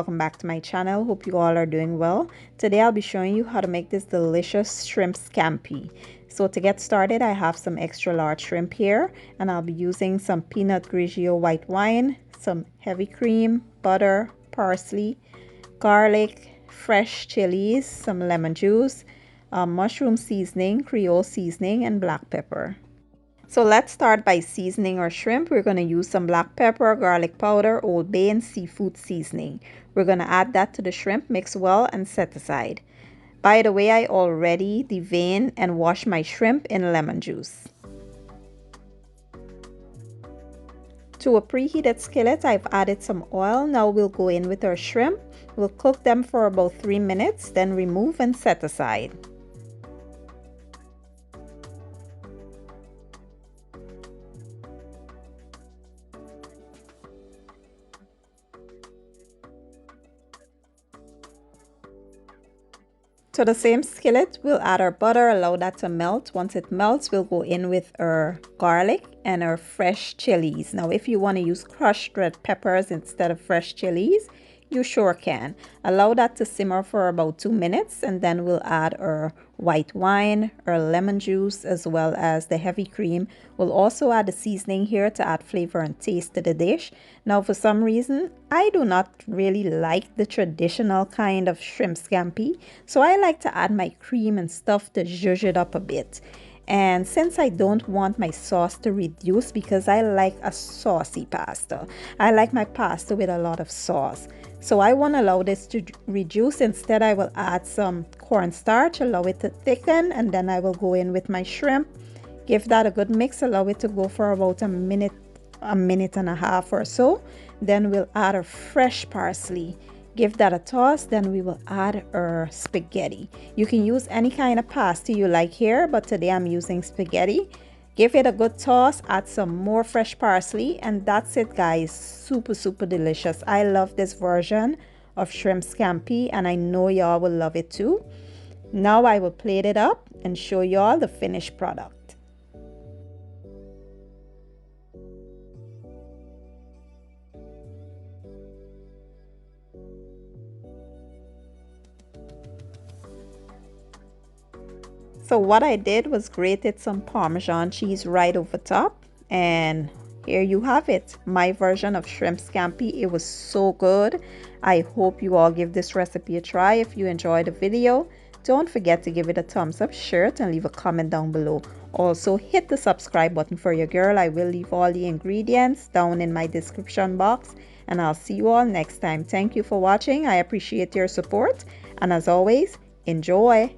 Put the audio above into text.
welcome back to my channel. Hope you all are doing well. Today I'll be showing you how to make this delicious shrimp scampi. So to get started, I have some extra large shrimp here, and I'll be using some peanut grigio white wine, some heavy cream, butter, parsley, garlic, fresh chilies, some lemon juice, mushroom seasoning, creole seasoning, and black pepper. So let's start by seasoning our shrimp. We're going to use some black pepper, garlic powder, Old Bay, and seafood seasoning. We're going to add that to the shrimp, mix well, and set aside. By the way, I already devein and wash my shrimp in lemon juice. To a preheated skillet, I've added some oil. Now we'll go in with our shrimp. We'll cook them for about 3 minutes, then remove and set aside. To the same skillet, we'll add our butter, allow that to melt. Once it melts, we'll go in with our garlic and our fresh chilies. Now, if you want to use crushed red peppers instead of fresh chilies, you sure can. Allow that to simmer for about 2 minutes, and then we'll add our white wine, our lemon juice, as well as the heavy cream. We'll also add the seasoning here to add flavor and taste to the dish. Now, for some reason, I do not really like the traditional kind of shrimp scampi, so I like to add my cream and stuff to zhuzh it up a bit. And since I don't want my sauce to reduce, because I like a saucy pasta, I like my pasta with a lot of sauce. So I won't allow this to reduce. Instead, I will add some cornstarch, allow it to thicken, and then I will go in with my shrimp. Give that a good mix, allow it to go for about a minute and a half or so. Then we'll add our fresh parsley. Give that a toss, then we will add our spaghetti. You can use any kind of pasta you like here, but today I'm using spaghetti. Give it a good toss, add some more fresh parsley, and that's it, guys. Super delicious. I love this version of shrimp scampi, and I know y'all will love it too. Now I will plate it up and show y'all the finished product. So what I did was grated some Parmesan cheese right over top, and here you have it, my version of shrimp scampi. It was so good. I hope you all give this recipe a try. If you enjoyed the video, don't forget to give it a thumbs up, share it, and leave a comment down below. Also, hit the subscribe button for your girl. I will leave all the ingredients down in my description box, and I'll see you all next time. Thank you for watching. I appreciate your support, and as always, enjoy.